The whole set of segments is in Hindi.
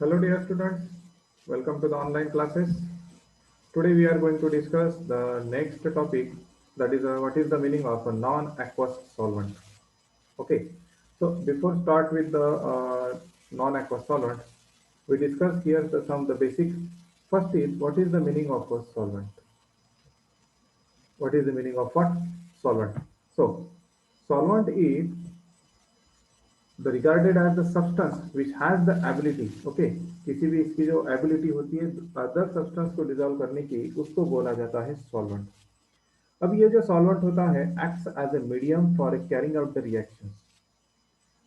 Hello dear students, welcome to the online classes. Today we are going to discuss the next topic, that is what is the meaning of a non-aqueous solvent. Okay, so before start with the non-aqueous solvent, we discuss here some of the basics. First is what is the meaning of a solvent? What is the meaning of what? Solvent. So solvent is the regarded as the substance which has the ability, okay, किसी भी इसकी जो एबिलिटी होती है अदर सब्सटेंस को डिजोल्व करने की, उसको बोला जाता है सॉल्वेंट। अब ये जो सॉल्वेंट होता है acts as a medium for carrying out the reactions.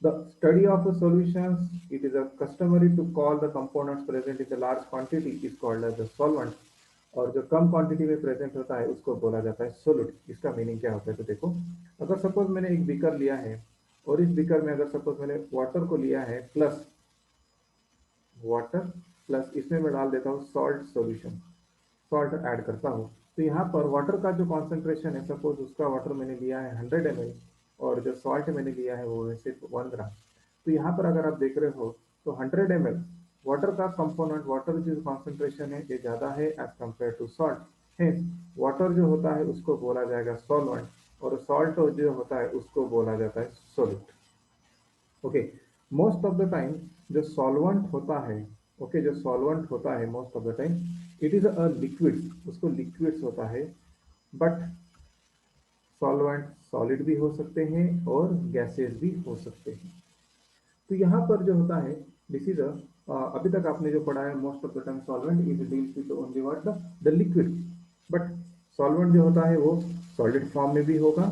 The study of solutions, it is a customary to call the components present in the large quantity is called as the solvent. और जो कम क्वांटिटी में प्रेजेंट होता है उसको बोला जाता है सोल्यूट। इसका मीनिंग क्या होता है तो देखो, अगर सपोज मैंने एक बीकर लिया है और इस बीकर में अगर सपोज मैंने वाटर को लिया है प्लस वाटर प्लस इसमें मैं डाल देता हूँ सॉल्ट सॉल्यूशन, सॉल्ट ऐड करता हूँ, तो यहाँ पर वाटर का जो कॉन्सेंट्रेशन है, सपोज उसका वाटर मैंने लिया है 100 ml और जो सॉल्ट मैंने लिया है वो है सिर्फ 1 ग्राम। तो यहाँ पर अगर आप देख रहे हो तो 100 ml वाटर का कंपोनेंट, वाटर जो कॉन्सेंट्रेशन है ये ज़्यादा है as compare to salt. Hence water जो होता है उसको बोला जाएगा सॉल्वेंट और सॉल्ट जो होता है उसको बोला जाता है solute. Okay, most of the time जो सॉल्वेंट होता है, ओके, जो सॉल्वेंट होता है most of the time it is a liquid, उसको लिक्विड्स होता है। बट सॉल्वेंट सॉलिड भी हो सकते हैं और गैसेस भी हो सकते हैं। तो यहाँ पर जो होता है दिस इज अभी तक आपने जो पढ़ा है most of the time solvent is deals with only what the liquid. But solvent जो होता है वो सॉलिड फॉर्म में भी होगा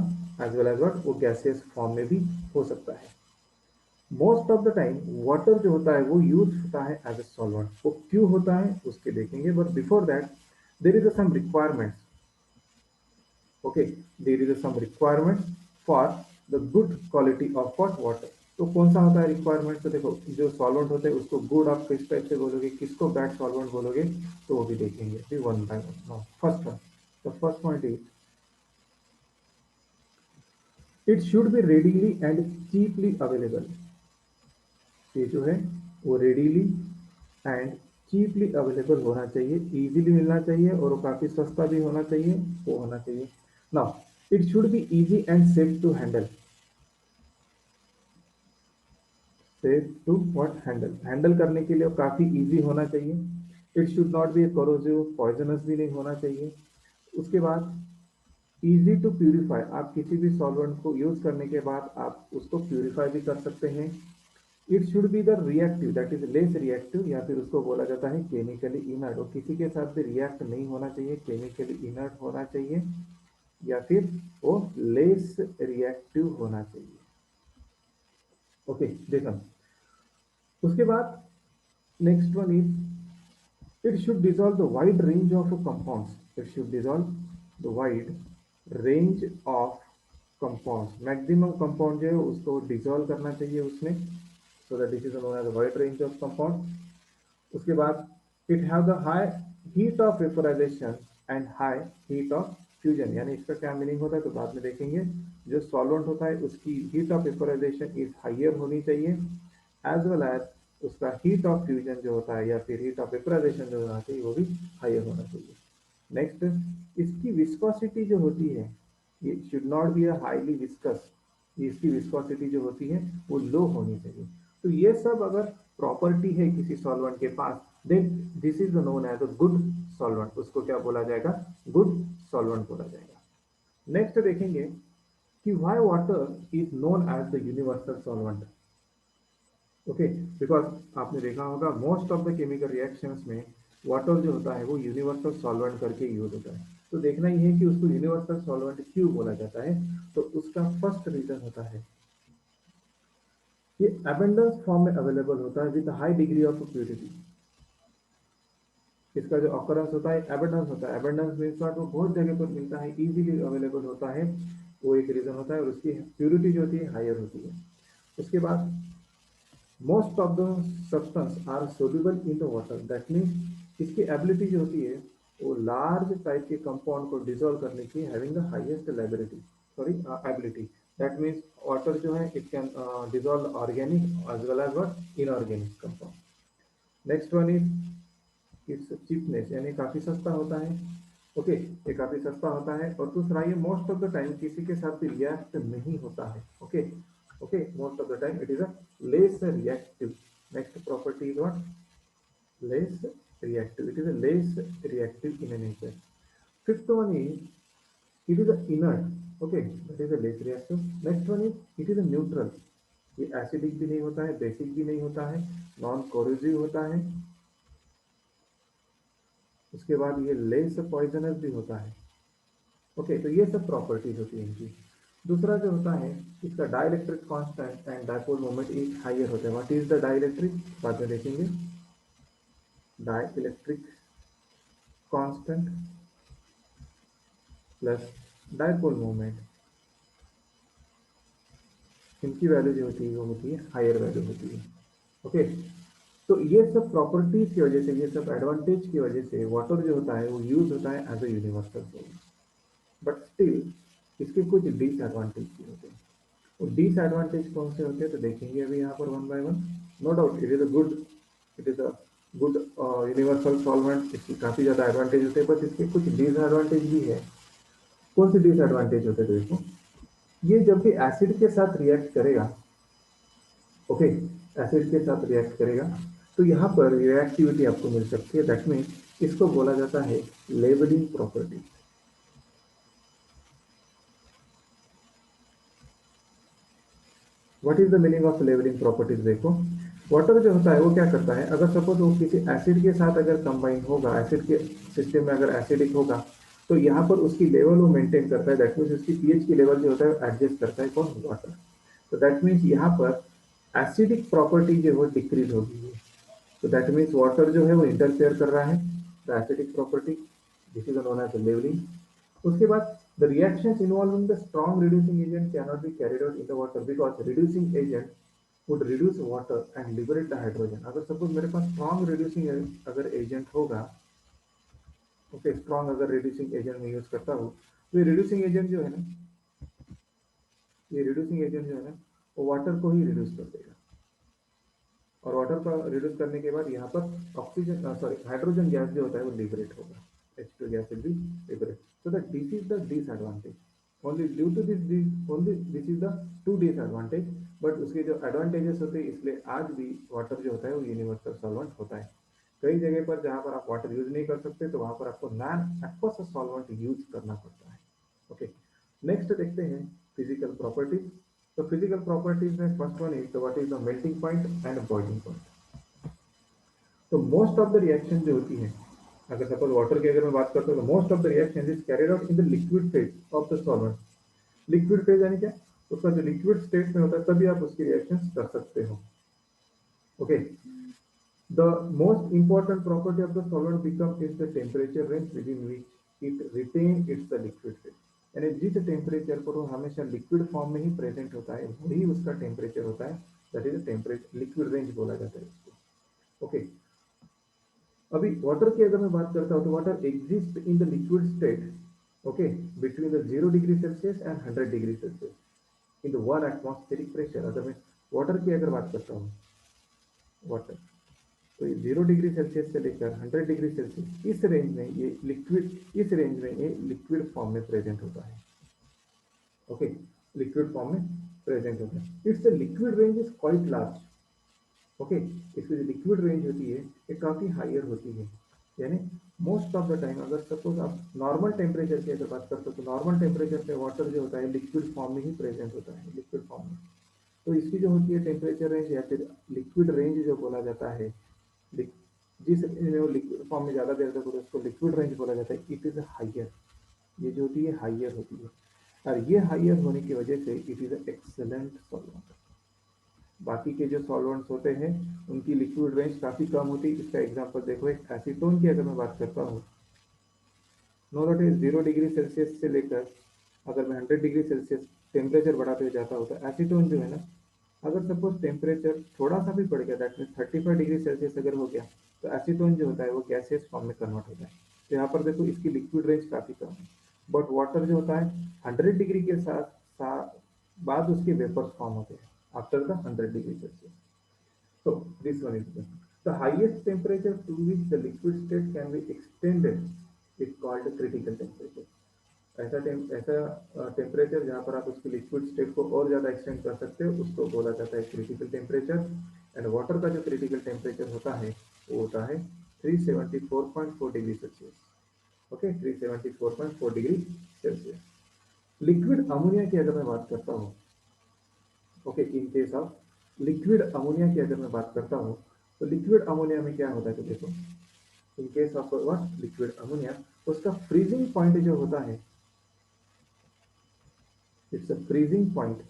एज वेल एज व्हाट वो गैसेस फॉर्म में भी हो सकता है। Most of the time water जो होता है वो यूज होता है एज ए सॉल्वेंट। वो क्यों होता है उसके देखेंगे, but before that there is some requirements. Okay, there is some requirements for the good quality of what water. तो कौन सा होता है रिक्वायरमेंट? तो देखो, जो सॉल्वेंट होते हैं उसको गुड आप किस टाइप से बोलोगे, किसको बैड सॉल्वेंट बोलोगे, तो वो भी देखेंगे one by one. First one, the first point is it should B readily and cheaply available. ये जो है वो रेडीली एंड चीपली अवेलेबल होना चाहिए, इजीली मिलना चाहिए और वो काफ़ी सस्ता भी होना चाहिए, वो होना चाहिए। Now it should be easy and safe to handle. Safe to what handle, handle करने के लिए काफ़ी इजी होना चाहिए। It should not be corrosive, poisonous भी नहीं होना चाहिए। उसके बाद इजी टू प्यूरिफाई, आप किसी भी सॉल्वेंट को यूज करने के बाद आप उसको प्यूरिफाई भी कर सकते हैं। It should be the reactive, that is less reactive, या फिर उसको बोला जाता है केमिकली इनर्ट। और किसी के साथ भी रिएक्ट नहीं होना चाहिए, केमिकली इनर्ट होना चाहिए, या फिर वो लेस रिएक्टिव होना चाहिए। ओके, देखो उसके बाद next one is it should dissolve the wide range of compounds. It should dissolve the wide range of compounds, maximum compound जो है उसको डिजॉल्व करना चाहिए उसमें, so that this is known as wide range of compound. उसके बाद it have the high heat of vaporisation and high heat of fusion. यानी इसका क्या मीनिंग होता है तो बाद में देखेंगे। जो सॉल्वेंट होता है उसकी heat of vaporisation is higher होनी चाहिए, एज वेल एज उसका हीट ऑफ फ्यूजन जो होता है या फिर हीट ऑफ वेपोराइजेशन जो होना चाहिए वो भी हाइयर होना चाहिए। नेक्स्ट, इसकी विस्कोसिटी जो होती है ये should not be a highly viscous, इसकी विस्कोसिटी जो होती है वो लो होनी चाहिए। तो ये सब अगर प्रॉपर्टी है किसी सॉल्वेंट के पास, then this is known as a good solvent. उसको क्या बोला जाएगा? गुड सॉल्वेंट बोला जाएगा। नेक्स्ट देखेंगे कि why water is known as the universal solvent. Okay, because आपने देखा होगा most of the chemical reactions में वाटर जो होता है वो यूनिवर्सल सॉल्वेंट करके यूज होता है। तो देखना ही है कि उसको यूनिवर्सल सॉल्वेंट क्यों बोला जाता है। तो उसका फर्स्ट रीजन होता है ये एबंडेंस फॉर्म में अवेलेबल होता है with high degree of purity. इसका जो ऑकरेंस होता है एबंडेंस होता है, एबंडेंस मीन्स वो बहुत जगह पर मिलता है, इजीली अवेलेबल होता है, वो एक रीजन होता है। और उसकी प्योरिटी जो होती है हायर होती है। उसके बाद most of the substance are soluble in the water, that means इसकी एबिलिटी जो होती है वो लार्ज टाइप के कंपाउंड को डिसॉल्व करने की having the highest liability, sorry ability. That means water जो है it can dissolve organic as well as what inorganic compound. Next one is its cheapness, यानी काफी सस्ता होता है। ओके, ये काफी सस्ता होता है। और दूसरा, ये मोस्ट ऑफ द टाइम किसी के साथ भी रिएक्ट नहीं होता है। Okay, okay, most of the time it is a less reactive. Next property is what? less reactive. It is a less reactive in a nature. Fifth one is it is a inert. Okay, that is a less reactive. Next one is it is a neutral. ये एसिडिक भी नहीं होता है, बेसिक भी नहीं होता है, नॉन कोरोसिव होता है। उसके बाद ये लेस पॉइजनस भी होता है। ओके, तो ये सब प्रॉपर्टीज होती है इनकी। दूसरा जो होता है, इसका dielectric constant and dipole moment एक हायर होता है। व्हाट इज द डाइलेक्ट्रिक, बाद में देखेंगे। Dielectric constant plus dipole moment, इनकी वैल्यू जो होती है वो होती है हायर वैल्यू होती है। ओके, तो ये सब प्रॉपर्टीज की वजह से, ये सब एडवांटेज की वजह से वाटर जो होता है वो यूज होता है as a universal solvent. But still इसके कुछ डिसएडवांटेज भी होते हैं। वो डिसएडवांटेज कौन से होते हैं तो देखेंगे अभी यहाँ पर one by one. No doubt it is a good universal solvent, इसकी काफी ज्यादा एडवांटेज होते हैं, बट इसके कुछ डिसएडवांटेज भी है। कौन से डिसएडवांटेज होते हैं तो देखो, ये जब भी एसिड के साथ रिएक्ट करेगा, ओके, एसिड के साथ रिएक्ट करेगा, तो यहाँ पर रिएक्टिविटी आपको मिल सकती है। दैट मीन्स इसको बोला जाता है levelling property. What is the meaning of levelling properties? देखो, वाटर जो होता है वो क्या करता है, अगर सपोज वो किसी एसिड के साथ अगर कंबाइन होगा, एसिड के सिस्टम में अगर एसिडिक होगा, तो यहाँ पर उसकी लेवल वो मेंटेन करता है। दैट मीन्स उसकी पीएच की लेवल जो होता है एडजस्ट करता है, कौन? वाटर। तो दैट मीन्स यहाँ पर एसिडिक प्रॉपर्टी जो है वो डिक्रीज होगी। तो दैट मीन्स वाटर जो है वो इंटरफेयर कर रहा है the acidic property, this is known as levelling. उसके बाद the reactions involving the strong reducing agent cannot be carried out in the water because reducing agent would reduce water and liberate the hydrogen। अगर सपोज मेरे पास स्ट्रॉन्ग रिड्यूसिंग अगर एजेंट होगा, ओके, स्ट्रॉन्ग अगर रिड्यूसिंग एजेंट में यूज करता हूँ, तो ये रिड्यूसिंग एजेंट जो है ना, ये रिड्यूसिंग एजेंट जो है ना, वो वाटर को ही रिड्यूस कर देगा। और वाटर को रिड्यूस करने के बाद यहाँ पर ऑक्सीजन, सॉरी, हाइड्रोजन गैस जो होता है वो लिबरेट होगा, H2 gas will be liberated। So that this is the disadvantage। Only due to only this is the two disadvantage। but उसके जो advantages होते हैं, इसलिए आज भी वाटर जो होता है वो यूनिवर्सल सॉल्वेंट होता है। कई जगह पर जहाँ पर आप वाटर यूज नहीं कर सकते, तो वहां पर आपको नॉन एक्वस सॉल्वेंट यूज करना पड़ता है। ओके, नेक्स्ट देखते हैं फिजिकल प्रॉपर्टीज। तो फिजिकल प्रॉपर्टीज में first one is what is the melting point and boiling point. तो मोस्ट ऑफ द रिएक्शन जो होती है, अगर सपोज वाटर की अगर मैं बात करता हूँ, तो most of the reaction is carried out in the liquid phase of the solvent. Liquid phase यानी क्या? उसका जो लिक्विड स्टेट में होता है तभी आप उसकी रिएक्शन कर सकते हो। Okay, the most important property of the solvent become is the temperature range within which it retain its the liquid phase. यानी जिस टेम्परेचर पर वो हमेशा लिक्विड फॉर्म में ही प्रेजेंट होता है, वही उसका टेम्परेचर होता है। That is temperature, liquid range बोला जाता है इसको। ओके, अभी वाटर की अगर मैं बात करता हूँ, तो water exist in the liquid state, okay, between the 0 degree Celsius and 100 degree Celsius in the 1 atmospheric pressure. अगर मैं वाटर की अगर बात करता हूँ, वाटर, तो ये 0 डिग्री सेल्सियस से लेकर 100 डिग्री सेल्सियस, इस रेंज में ये लिक्विड, इस रेंज में ये लिक्विड फॉर्म में प्रेजेंट होता है। ओके, लिक्विड फॉर्म में प्रेजेंट होता है। It's liquid range is quite large. Okay, इसकी जो लिक्विड रेंज होती है ये काफी हायर होती है। यानी मोस्ट ऑफ द टाइम अगर सपोज आप नॉर्मल टेम्परेचर की अगर बात करते हो, तो नॉर्मल टेम्परेचर पे वाटर जो होता है लिक्विड फॉर्म में ही प्रेजेंट होता है, लिक्विड फॉर्म में। तो इसकी जो होती है टेम्परेचर रेंज या फिर लिक्विड रेंज जो बोला जाता है, जिस रेंज में वो लिक्विड फॉर्म में ज्यादा देर तक होता है, उसको लिक्विड रेंज बोला जाता है। इट इज हाइयर, ये जो होती है हाइयर होती है। और ये हाइयर होने की वजह से इट इज एक्सेलेंट सॉल्वेंट। बाकी के जो सॉल्वेंट्स होते हैं उनकी लिक्विड रेंज काफी कम होती है। इसका एग्जांपल देखो, एक एसीटोन की अगर मैं बात करता हूँ, no doubt is 0 degree Celsius से लेकर अगर मैं 100 डिग्री सेल्सियस टेम्परेचर बढ़ाते हुए जाता हूँ, तो एसीटोन जो है ना, अगर सपोज टेम्परेचर थोड़ा सा भी बढ़ गया, दैट मीन 35 डिग्री सेल्सियस अगर हो गया, तो एसीटोन जो होता है वो गैसियस फॉर्म में कन्वर्ट होता है। तो यहाँ पर देखो इसकी लिक्विड रेंज काफी कम है। बट वाटर जो होता है 100 डिग्री के साथ बाद उसके वेपर्स फॉर्म होते हैं after the 100 degree Celsius. So this one is the The highest temperature to which the liquid state can be extended is called critical temperature. ऐसा टेम्परेचर जहाँ पर आप उसकी लिक्विड स्टेट को और ज़्यादा एक्सटेंड कर सकते हो उसको बोला जाता है क्रिटिकल टेम्परेचर। एंड वाटर का जो क्रिटिकल टेम्परेचर होता है वो होता है 374.4 degree Celsius. Okay, 374.4 degree Celsius. Liquid ammonia की अगर मैं बात करता हूँ, okay, in case of liquid ammonia की अगर मैं बात करता हूँ तो लिक्विड अमोनिया में क्या होता है, तो देखो इन case of what liquid ammonia, उसका फ्रीजिंग पॉइंट जो होता है, इट्स अ फ्रीजिंग पॉइंट,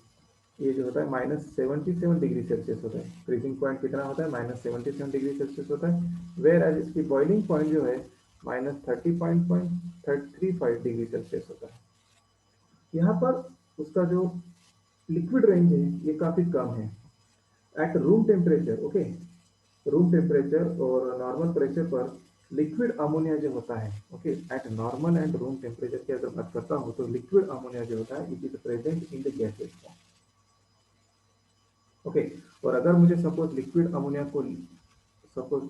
ये जो होता है -77 डिग्री सेल्सियस होता है। फ्रीजिंग पॉइंट कितना होता है, -77 डिग्री सेल्सियस होता है। वेयर एज इसकी बॉइलिंग पॉइंट जो है -30.35 डिग्री सेल्सियस होता है। यहाँ पर उसका जो लिक्विड रेंज है ये काफी कम है। At room temperature, okay, room temperature और नॉर्मल प्रेशर पर लिक्विड अमोनिया जो होता है, okay, eight normal and room temperature की अगर बात करता हूँ तो लिक्विड अमोनिया जो होता है it is present in the gases form. Okay, और अगर मुझे सपोज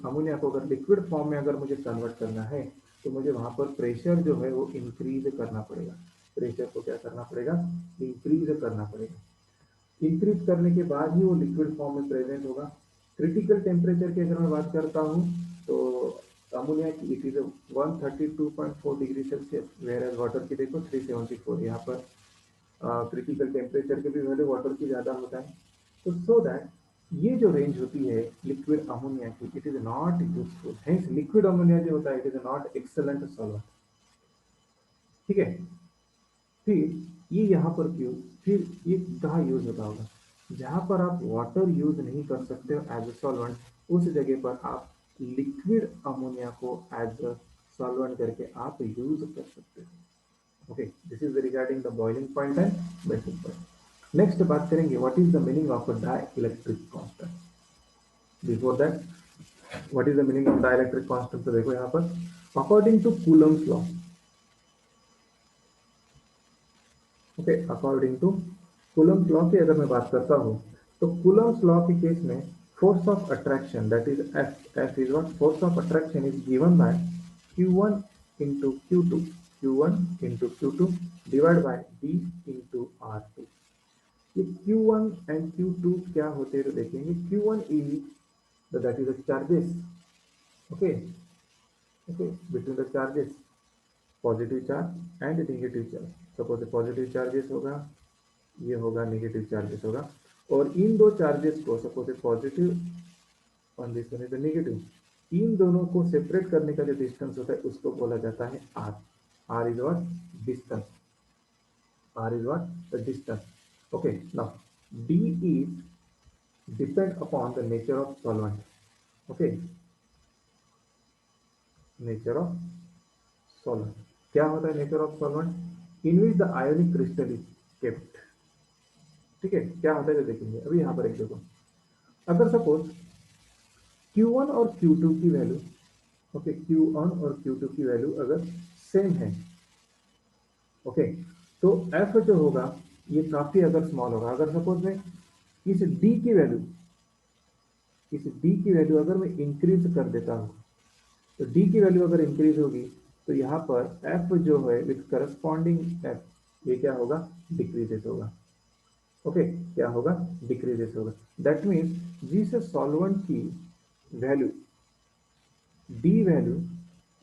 अमोनिया को अगर लिक्विड फॉर्म में अगर मुझे कन्वर्ट करना है तो मुझे वहां पर प्रेशर जो है वो इंक्रीज करना पड़ेगा। प्रेशर को क्या करना पड़ेगा, इंक्रीज करना पड़ेगा। इंक्रीज करने के बाद ही वो लिक्विड फॉर्म में प्रेजेंट होगा। क्रिटिकल टेम्परेचर की अगर मैं बात करता हूँ तो अमोनिया की it is 132.4 degree Celsius, whereas water की देखो 374। यहाँ पर क्रिटिकल टेम्परेचर के भी वैल्यू वाटर की ज़्यादा होता है। तो सो दैट ये जो रेंज होती है लिक्विड अमोनिया की it is not useful, hence liquid ammonia जो होता है it is not excellent solvent. ठीक है, फिर ये यहाँ पर क्यों, फिर ये कहाँ यूज होता होगा, जहाँ पर आप वाटर यूज नहीं कर सकते हो एज अ सॉल्वेंट उस जगह पर आप लिक्विड अमोनिया को एज अ सॉल्वेंट करके आप यूज कर सकते हो। Okay, this is regarding the boiling point and melting point. Next बात करेंगे what is the meaning of a dielectric constant. Before that, what is the meaning of dielectric constant, तो देखो यहाँ पर according to Coulomb's law, okay, according to Coulomb's law की अगर मैं बात करता हूँ तो कूलम्स लॉ के केस में force of attraction that is F is what, force of attraction is given by Q1 into Q2, Q1 into Q2 divided by B into R2। ये Q1 and Q2 क्या होते हैं तो देखेंगे। Q1 is that is the charges, okay, okay, between the charges, positive charge and negative charge. Suppose positive charges होगा, ये होगा नेगेटिव चार्जेस होगा, और इन दो चार्जेस को suppose positive on this one is negative, इन दोनों को सेपरेट करने का जो डिस्टेंस होता है उसको बोला जाता है R. R is what, distance, R is what, the distance. Okay, now D is depend upon the nature of solvent. Okay, nature of solvent क्या होता है, nature of solvent in which the ionic crystal is kept. ठीक है, क्या होता है तो देखेंगे अभी यहाँ पर एक देखो, अगर सपोज Q1 और Q2 की वैल्यू, ओके, Q1 और Q2 की वैल्यू अगर सेम है, ओके, तो F जो होगा ये काफी अगर स्मॉल होगा। अगर सपोज में इस D की वैल्यू, इस D की वैल्यू अगर मैं इंक्रीज कर देता हूँ तो D की वैल्यू अगर इंक्रीज होगी तो यहाँ पर F जो है विथ करस्पॉन्डिंग F ये क्या होगा, डिक्रीजेस होगा। ओके, क्या होगा, डिक्रीजेस होगा। दैट मीन्स जिस सॉल्वेंट की वैल्यू डी वैल्यू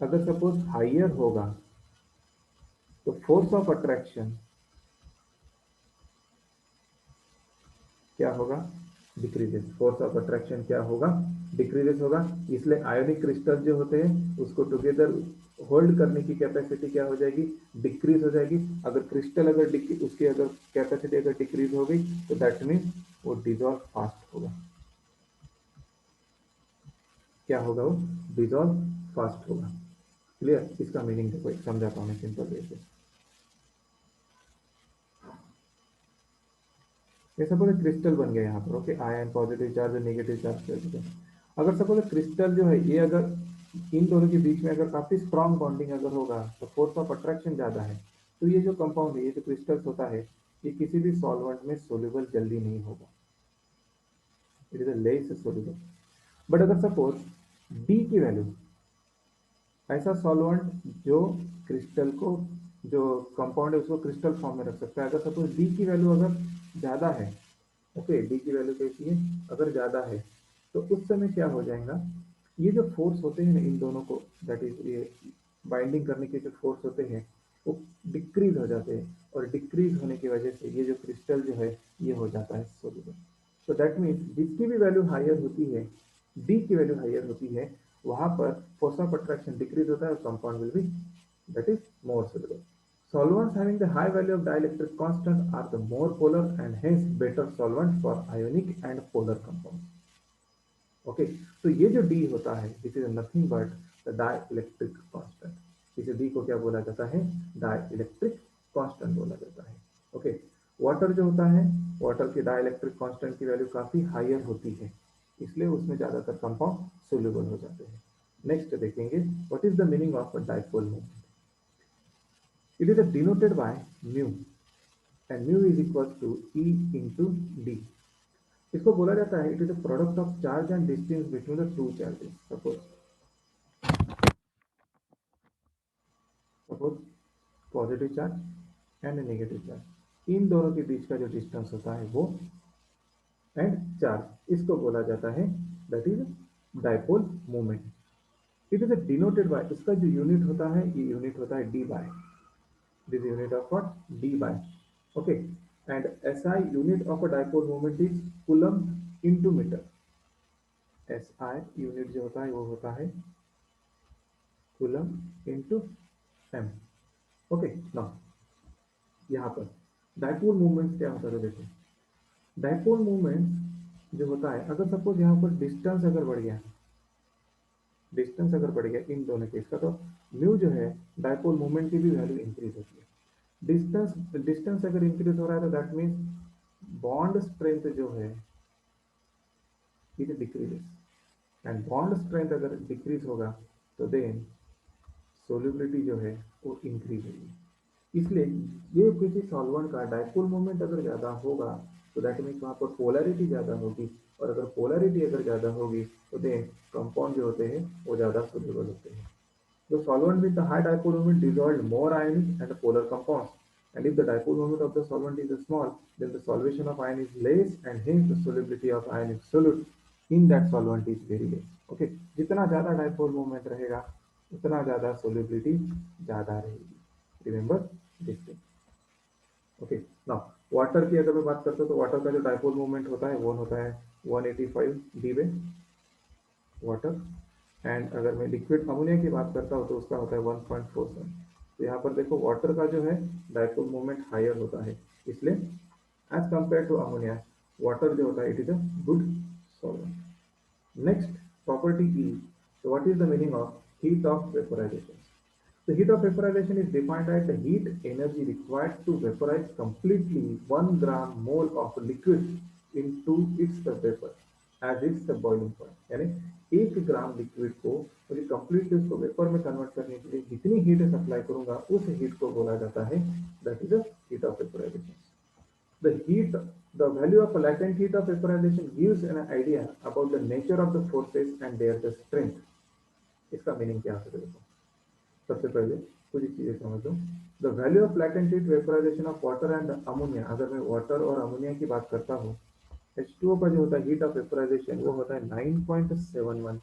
अगर सपोज हाइयर होगा तो फोर्स ऑफ अट्रैक्शन क्या होगा, डिक्रीजेस। फोर्स ऑफ अट्रैक्शन क्या होगा, डिक्रीजेस होगा। इसलिए आयोनिक क्रिस्टल जो होते हैं उसको टुगेदर होल्ड करने की कैपेसिटी क्या हो जाएगी, डिक्रीज हो जाएगी। अगर क्रिस्टल अगर उसकी अगर कैपेसिटी अगर डिक्रीज हो गई तो दैट मीन्स वो डिजॉल्व फास्ट होगा। क्या होगा, वो डिजॉल्व फास्ट होगा। क्लियर, इसका मीनिंग देखो समझाता हूँ मैं सिंपल वे से। ये सपोज क्रिस्टल बन गया यहाँ पर, ओके, आयन पॉजिटिव चार्ज और नेगेटिव चार्ज कर दिया। अगर सपोज क्रिस्टल जो है ये अगर इन दोनों के बीच में अगर काफी स्ट्रॉन्ग बॉन्डिंग अगर होगा तो फोर्स ऑफ अट्रैक्शन ज्यादा है, तो ये जो कंपाउंड है, ये जो क्रिस्टल्स होता है, ये किसी भी सॉल्वेंट में सोल्यूबल जल्दी नहीं होगा, it is a less soluble. But अगर सपोज डी की वैल्यू, ऐसा सॉल्वेंट जो क्रिस्टल को, जो कंपाउंड है उसको क्रिस्टल फॉर्म में रख सकता है, अगर सपोज डी की वैल्यू अगर ज़्यादा है, ओके, डी की वैल्यू कैसी है, अगर ज़्यादा है, तो उस समय क्या हो जाएगा, ये जो फोर्स होते हैं ना इन दोनों को, दैट इज ये बाइंडिंग करने के जो फोर्स होते हैं वो डिक्रीज हो जाते हैं, और डिक्रीज होने की वजह से ये जो क्रिस्टल जो है ये हो जाता है सोल्यूबल। तो दैट मीन्स जिसकी भी वैल्यू हायर होती है, डी की वैल्यू हायर होती है, वहां पर फोर्स ऑफ अट्रैक्शन डिक्रीज होता है और compound will be, that is more soluble. Solvents having the high value of dielectric constant are the more polar and hence better solvents for ionic and polar compounds. Okay, तो ये जो डी होता है this is nothing but the dielectric constant. इसे डी को क्या बोला जाता है, डाइलेक्ट्रिक कांस्टेंट बोला जाता है। ओके, वाटर जो होता है, वाटर की डाइलेक्ट्रिक कांस्टेंट की वैल्यू काफी हायर होती है, इसलिए उसमें ज्यादातर कंपाउंड सोल्यूबल हो जाते हैं। नेक्स्ट देखेंगे what is the meaning of a dipole moment. It is denoted by mu, and mu is equal to E into D. इसको बोला जाता है it is a product of charge and distance between the two charges. Suppose positive charge and negative charge, इन दोनों के बीच का जो डिस्टेंस होता है वो एंड चार्ज, इसको बोला जाता है that is dipole moment. It is denoted by, इसका जो यूनिट होता है ये यूनिट होता है Debye, this unit of what, Debye. Okay, and SI unit of a dipole moment is coulomb into metre. SI unit जो होता है वो होता है coulomb into M. Okay, now यहाँ पर डाइपोल मूवमेंट क्या होता है, देखो डाइपोल मूवमेंट जो होता है, अगर सपोज यहाँ पर डिस्टेंस अगर बढ़ गया, डिस्टेंस अगर बढ़ गया इन दोनों केस का, तो म्यू जो है डाइपोल मूवमेंट की भी वैल्यू इंक्रीज होती है। डिस्टेंस डिस्टेंस अगर इंक्रीज हो रहा है तो दैट मीन्स बॉन्ड स्ट्रेंथ जो है it decreases, and bond strength अगर डिक्रीज होगा तो देन सोल्यूबिलिटी जो है वो इंक्रीज होगी। इसलिए ये किसी सॉल्वेंट का डाइपोल मोमेंट अगर ज़्यादा होगा तो दैट मीन्स वहाँ पर पोलैरिटी ज़्यादा होगी, और अगर पोलैरिटी अगर ज़्यादा होगी तो देन कंपाउंड जो होते हैं वो ज़्यादा सोल्यूबल होते हैं। The solvent with the high dipole moment dissolved more ionic and polar compounds, and if the dipole moment of the solvent is small, then the solvation of ion is less, and hence the solubility of ionic solute in that solvent is very less. Okay, जितना ज़्यादा dipole moment रहेगा उतना ज़्यादा solubility ज़्यादा रहेगी। Remember this thing. Okay, now water की अगर मैं बात करता हूँ तो वाटर का जो डाइपोल मोमेंट होता है वो होता है 185 डी में वाटर, एंड अगर मैं लिक्विड अमोनिया की बात करता हूँ तो उसका होता है 1.47। तो यहाँ पर देखो वाटर का जो है डाइपोल मोमेंट हायर होता है, इसलिए as compare to ammonia water जो होता है it is a good solvent. Next property E, so what is the meaning of heat of vaporization? The heat of vaporization is defined as the heat energy required to vaporize completely 1 gram mole of liquid into its vapor as its the boiling point। यानी 1 ग्राम लिक्विड को मुझे कंप्लीटली उसको वेपर में कन्वर्ट करने के लिए जितनी हीट सप्लाई करूंगा उस हीट को बोला जाता है that is the heat of vaporisation. The heat, the value of latent heat of vaporization gives an idea about the nature of the forces and their the strength। इसका मीनिंग क्या होता है देखो, सबसे पहले कुछ चीजें समझ लो। The value of latent heat vaporisation of water and ammonia, अगर मैं वाटर और अमोनिया की बात करता हूँ, H2O का जो होता है हीट ऑफ वेपोराइजेशन वो होता है 9.71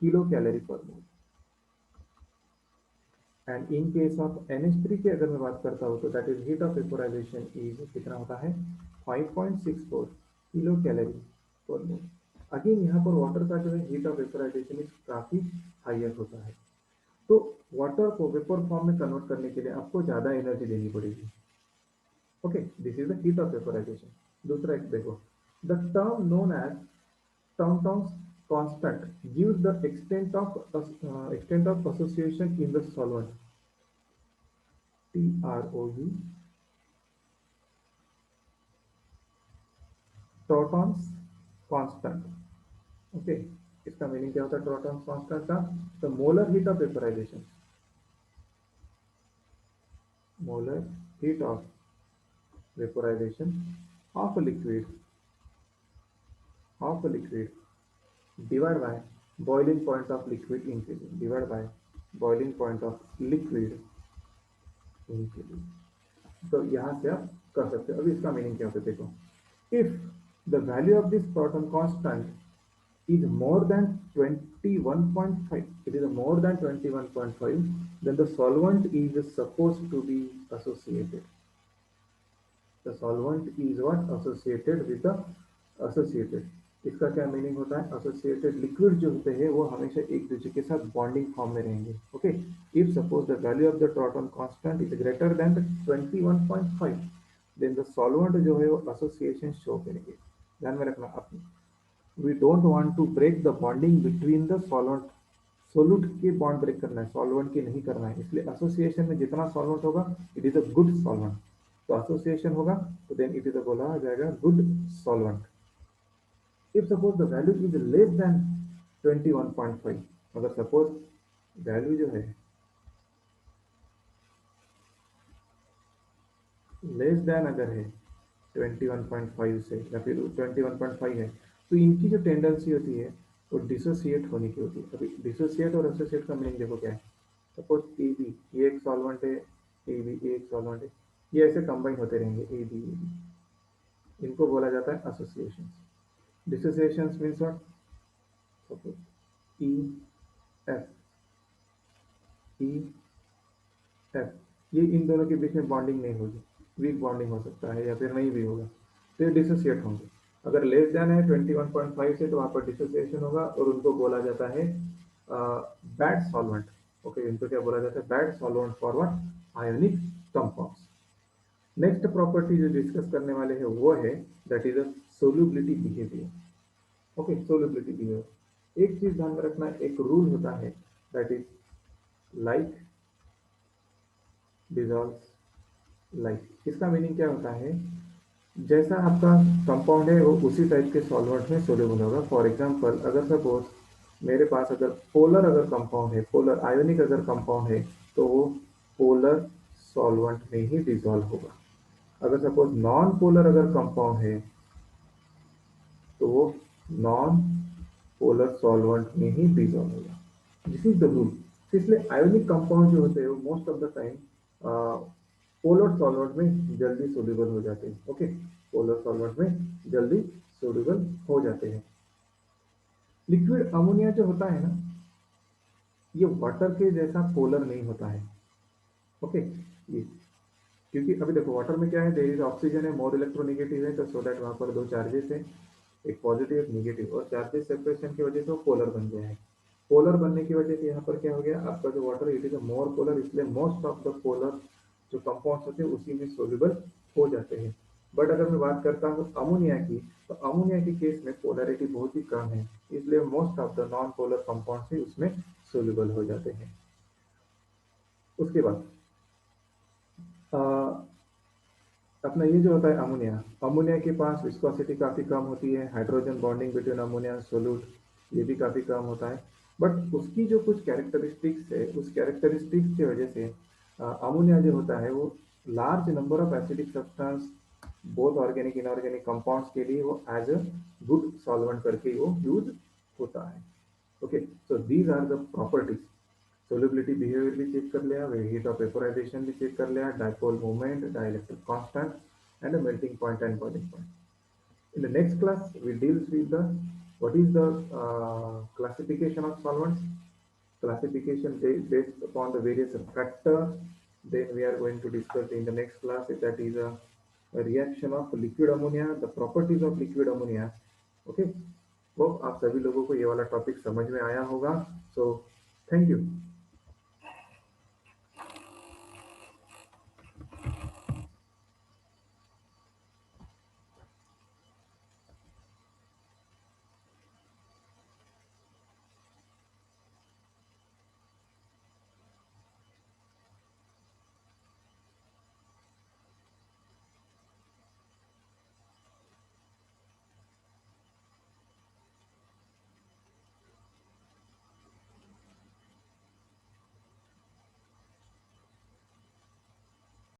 kilocalorie per mole, and in case of NH3 की अगर मैं बात करता हूँ तो that is heat of vaporisation is कितना होता है 5.64 किलो कैलोरी पर मोल। अगेन यहाँ पर वाटर का जो है हीट ऑफ वेपोराइजेशन इज काफी हायर होता है, तो वाटर को वेपर फॉर्म में कन्वर्ट करने के लिए आपको ज्यादा एनर्जी देनी पड़ेगी। Okay, this is the heat of vaporisation. दूसरा एक देखो, the term known as Taunton's constant gives the extent of association in the solvent। TROU, Taunton's constant। Okay, इसका मीनिंग क्या होता है Taunton's constant का, the molar heat of vaporisation, molar heat of vaporization of a liquid divide by boiling point of liquid increasing, divide by boiling point of liquid increasing. तो यहाँ से आप कर सकते हो। अभी इसका मीनिंग क्या होता है देखो, if the value of this proton constant is more than 21.5, it is more than 21.5, then the solvent is supposed to be associated. The solvent is what? Associated with the associated. इसका क्या मीनिंग होता है? एसोसिएटेड लिक्विड जो होते हैं वो हमेशा एक दूसरे के साथ बॉन्डिंग फॉर्म में रहेंगे। Okay, if suppose the value of the proton constant is greater than 21.5, then the solvent जो है वो एसोसिएशन शो करेंगे। ध्यान में रखना आप, we don't want to break the bonding between the solvent, solute की बॉन्ड ब्रेक करना है, सॉल्वेंट की नहीं करना है, इसलिए एसोसिएशन में जितना सॉल्वेंट होगा it is a good solvent. तो एसोसिएशन होगा तो देन इट इज बोला जाएगा good solvent. If suppose the value is less than 21.5, अगर सपोज वैल्यू जो है लेस देन अगर है 21.5 से या फिर 21.5 है, तो इनकी जो टेंडेंसी होती है वो डिसोसिएट होने की होती है। अभी डिसोसिएट और एसोसिएट का मीनिंग देखो क्या है। सपोज ए बी, ये एक सॉल्वेंट है, ए बी ये एक सॉल्वेंट है, ये ऐसे कंबाइन होते रहेंगे ए बी, इनको बोला जाता है association. Dissociation means what? Suppose E F, E F, ये इन दोनों के बीच में बॉन्डिंग नहीं होगी, वीक बॉन्डिंग हो सकता है या फिर नहीं भी होगा, तो ये डिसोसिएट होंगे। अगर लेस देन है 21.5 से तो वहाँ पर डिसोसिएशन होगा और उनको बोला जाता है बैड सॉल्वेंट। ओके, इनको क्या बोला जाता है? Bad solvent for what? Ionic compounds. Next property जो डिस्कस करने वाले हैं वो है that is a solubility behaviour. Okay, solubility behaviour, एक चीज ध्यान में रखना, एक रूल होता है that is like dissolve like. इसका मीनिंग क्या होता है? जैसा आपका कंपाउंड है वो उसी टाइप के सॉल्वेंट में सोल्यूबल होगा। फॉर एग्जांपल, अगर सपोज मेरे पास अगर पोलर अगर कंपाउंड है, पोलर आयोनिक अगर कंपाउंड है, तो वो पोलर सॉल्वेंट में ही डिजॉल्व होगा। अगर सपोज नॉन पोलर अगर कंपाउंड है तो वो नॉन पोलर सॉल्वेंट में ही डिजॉल्व होगा। This is the rule. इसलिए आयोनिक कंपाउंड जो होते हैं वो most of the time polar solvent में जल्दी सोल्यूबल हो जाते हैं। ओके, पोलर सॉल्वेंट में जल्दी सोल्यूबल हो जाते हैं। लिक्विड अमोनिया जो होता है ना, ये वाटर के जैसा पोलर नहीं होता है। ओके, ये क्योंकि अभी देखो वाटर में क्या है, देयर इज ऑक्सीजन है, मोर इलेक्ट्रोनेगेटिव है, तो सो दैट वहां पर दो चार्जेस है, एक पॉजिटिव एक निगेटिव, और चार्जेस सेपरेशन की वजह से वो पोलर बन गया है। पोलर बनने की वजह से यहाँ पर क्या हो गया, आपका जो water it is more polar, इसलिए मोस्ट ऑफ द पोलर जो कंपाउंड्स होते हैं उसी में सोल्यूबल हो जाते हैं। बट अगर मैं बात करता हूँ अमोनिया की, तो अमोनिया के केस में पोलरिटी बहुत ही कम है, इसलिए most of the non polar compounds ही उसमें सोल्यूबल हो जाते हैं। उसके बाद अपना ये जो होता है अमोनिया, अमोनिया के पास विस्कोसिटी काफ़ी कम होती है, hydrogen bonding between ammonia solute ये भी काफ़ी कम होता है। बट उसकी जो कुछ कैरेक्टरिस्टिक्स है, उस कैरेक्टरिस्टिक्स की वजह से अमोनिया जो होता है वो large number of acidic substance both organic inorganic compounds के लिए वो एज अ गुड सॉल्वेंट करके वो यूज होता है। Okay, so these are the properties. Solubility behaviour भी चेक कर लिया, हीट ऑफ वेपोराइजेशन भी चेक कर लिया, dipole moment, dielectric constant and melting point and boiling point. In the next class we deals with the what is the classification of solvents, classification based upon the various factors. Then we are going to discuss in the next class that is a reaction of liquid ammonia, the properties of liquid ammonia. Okay, तो आप सभी लोगों को ये वाला टॉपिक समझ में आया होगा। So thank you.